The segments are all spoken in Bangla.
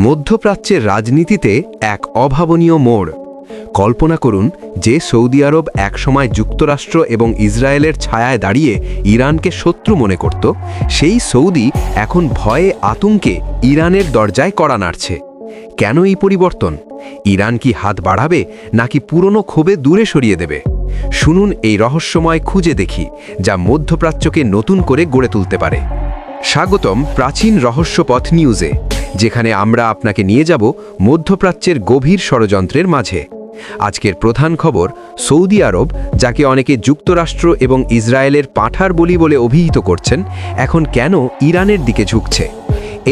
মধ্যপ্রাচ্যের রাজনীতিতে এক অভাবনীয় মোড়। কল্পনা করুন যে সৌদি আরব একসময় যুক্তরাষ্ট্র এবং ইসরায়েলের ছায়ায় দাঁড়িয়ে ইরানকে শত্রু মনে করত, সেই সৌদি এখন ভয়ে আতঙ্কে ইরানের দরজায় কড়া নাড়ছে। কেন এই পরিবর্তন? ইরান কি হাত বাড়াবে নাকি পুরনো ক্ষোভে দূরে সরিয়ে দেবে? শুনুন এই রহস্যময় খুঁজে দেখি, যা মধ্যপ্রাচ্যকে নতুন করে গড়ে তুলতে পারে। স্বাগতম প্রাচীন রহস্যপথ নিউজে, যেখানে আমরা আপনাকে নিয়ে যাব মধ্যপ্রাচ্যের গভীর ষড়যন্ত্রের মাঝে। আজকের প্রধান খবর, সৌদি আরব, যাকে অনেকে যুক্তরাষ্ট্র এবং ইসরায়েলের পাঁঠার বলি বলে অভিহিত করছেন, এখন কেন ইরানের দিকে ঝুঁকছে?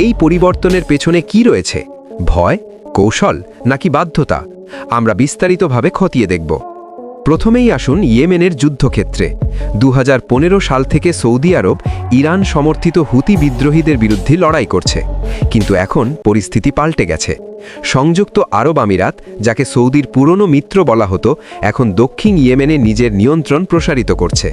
এই পরিবর্তনের পেছনে কি রয়েছে? ভয়, কৌশল নাকি বাধ্যতা? আমরা বিস্তারিতভাবে খতিয়ে দেখব। প্রথমেই আসুন ইয়েমেনের যুদ্ধক্ষেত্রে। 2015 সাল থেকে সৌদি আরব ইরান সমর্থিত হুতি বিদ্রোহীদের বিরুদ্ধে লড়াই করছে, কিন্তু এখন পরিস্থিতি পাল্টে গেছে। সংযুক্ত আরব আমিরাত, যাকে সৌদির পুরনো মিত্র বলা হতো, এখন দক্ষিণ ইয়েমেনে নিজের নিয়ন্ত্রণ প্রসারিত করছে।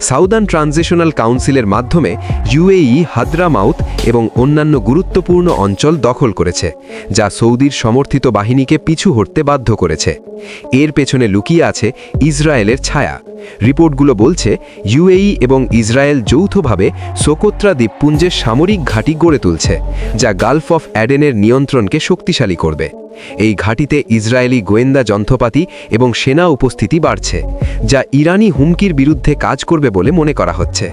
সাউদার্ন ট্রানজিশনাল কাউন্সিলের মাধ্যমে ইউএই হাদ্রামাউত এবং অন্যান্য গুরুত্বপূর্ণ অঞ্চল দখল করেছে, যা সৌদির সমর্থিত বাহিনীকে পিছু হটতে বাধ্য করেছে। এর পেছনে লুকিয়ে আছে ইসরায়েলের ছায়া। রিপোর্টগুলো বলছে ইউএই এবং ইসরায়েল যৌথভাবে সোকোত্রা দ্বীপপুঞ্জের সামরিক ঘাঁটি গড়ে তুলছে, যা গালফ অফ অ্যাডেনের নিয়ন্ত্রণকে শক্তিশালী করবে। এই ঘাঁটিতে ইসরায়েলি গোয়েন্দা যন্ত্রপাতি এবং সেনা উপস্থিতি বাড়ছে, যা ইরানি হুমকির বিরুদ্ধে কাজ করবে বলে মনে করা হচ্ছে।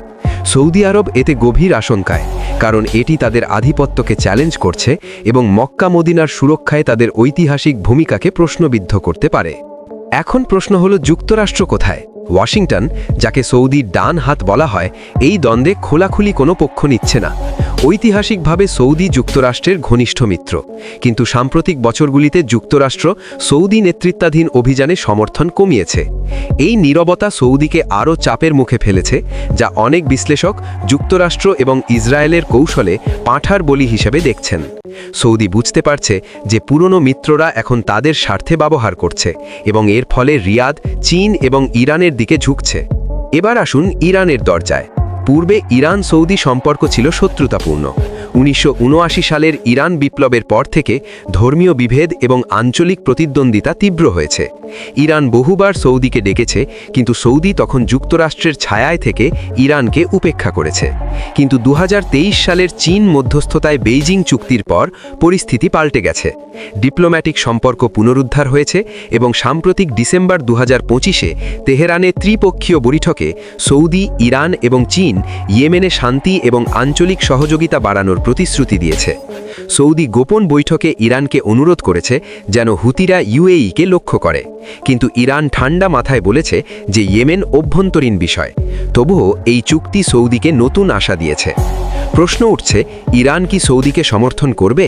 সৌদি আরব এতে গভীর আশঙ্কায়, কারণ এটি তাদের আধিপত্যকে চ্যালেঞ্জ করছে এবং মক্কা মদিনার সুরক্ষায় তাদের ঐতিহাসিক ভূমিকাকে প্রশ্নবিদ্ধ করতে পারে। এখন প্রশ্ন হলো, যুক্তরাষ্ট্র কোথায়? ওয়াশিংটন, যাকে সৌদির ডান হাত বলা হয়, এই দ্বন্দ্বে খোলাখুলি কোনো পক্ষ নিচ্ছে না। ঐতিহাসিকভাবে সৌদি যুক্তরাষ্ট্রের ঘনিষ্ঠ মিত্র, কিন্তু সাম্প্রতিক বছরগুলিতে যুক্তরাষ্ট্র সৌদি নেতৃত্বাধীন অভিযানে সমর্থন কমিয়েছে। এই নীরবতা সৌদিকে আরও চাপের মুখে ফেলেছে, যা অনেক বিশ্লেষক যুক্তরাষ্ট্র এবং ইসরায়েলের কৌশলে পাঁঠার বলি হিসেবে দেখছেন। সৌদি বুঝতে পারছে যে পুরনো মিত্ররা এখন তাদের স্বার্থে ব্যবহার করছে, এবং এর ফলে রিয়াদ, চীন এবং ইরানের দিকে ঝুঁকছে। এবার আসুন ইরানের দরজায়। পূর্বে ইরান সৌদি সম্পর্ক ছিল শত্রুতাপূর্ণ। 1979 সালের ইরান বিপ্লবের পর থেকে ধর্মীয় বিভেদ এবং আঞ্চলিক প্রতিদ্বন্দ্বিতা তীব্র হয়েছে। ইরান বহুবার সৌদিকে ডেকেছে, কিন্তু সৌদি তখন যুক্তরাষ্ট্রের ছায়ায় থেকে ইরানকে উপেক্ষা করেছে। কিন্তু 2023 সালের চীন মধ্যস্থতায় বেইজিং চুক্তির পর পরিস্থিতি পাল্টে গেছে। ডিপ্লোম্যাটিক সম্পর্ক পুনরুদ্ধার হয়েছে এবং সাম্প্রতিক ডিসেম্বর 2025-এ তেহরানে ত্রিপক্ষীয় বৈঠকে সৌদি, ইরান এবং চীন ইয়েমেনে শান্তি এবং আঞ্চলিক সহযোগিতা বাড়ানোর প্রতিশ্রুতি দিয়েছে। সৌদি গোপন বৈঠকে ইরানকে অনুরোধ করেছে যেন হুতিরা ইউএইকে লক্ষ্য করে, কিন্তু ইরান ঠান্ডা মাথায় বলেছে যে ইয়েমেন অভ্যন্তরীণ বিষয়। তবুও এই চুক্তি সৌদিকে নতুন আশা দিয়েছে। প্রশ্ন উঠছে, ইরান কি সৌদিকে সমর্থন করবে?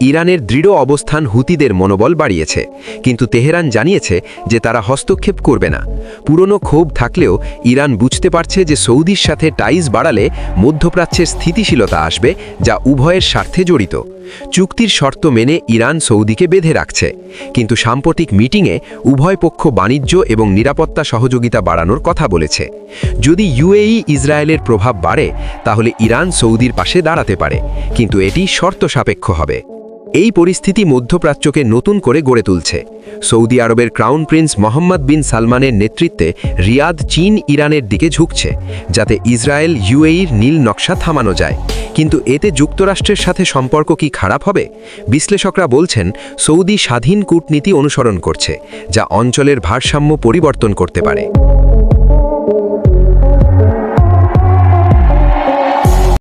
ইরানের দৃঢ় অবস্থান হুতিদের মনোবল বাড়িয়েছে, কিন্তু তেহরান জানিয়েছে যে তারা হস্তক্ষেপ করবে না। পুরনো ক্ষোভ থাকলেও ইরান বুঝতে পারছে যে সৌদির সাথে টাইজ বাড়ালে মধ্যপ্রাচ্যের স্থিতিশীলতা আসবে, যা উভয়ের স্বার্থে জড়িত। চুক্তির শর্ত মেনে ইরান সৌদিকে বেঁধে রাখছে, কিন্তু সাম্প্রতিক মিটিংয়ে উভয় পক্ষ বাণিজ্য এবং নিরাপত্তা সহযোগিতা বাড়ানোর কথা বলেছে। যদি ইউএই ইসরায়েলের প্রভাব বাড়ে, তাহলে ইরান সৌদির পাশে দাঁড়াতে পারে, কিন্তু এটি শর্ত সাপেক্ষ হবে। এই পরিস্থিতি মধ্যপ্রাচ্যকে নতুন করে গড়ে তুলছে। সৌদি আরবের ক্রাউন প্রিন্স মোহাম্মদ বিন সালমানের নেতৃত্বে রিয়াদ চীন ইরানের দিকে ঝুঁকছে, যাতে ইসরায়েল ইউএইর নীল নকশা থামানো যায়। কিন্তু এতে যুক্তরাষ্ট্রের সাথে সম্পর্ক কি খারাপ হবে? বিশ্লেষকরা বলছেন সৌদি স্বাধীন কূটনীতি অনুসরণ করছে, যা অঞ্চলের ভারসাম্য পরিবর্তন করতে পারে।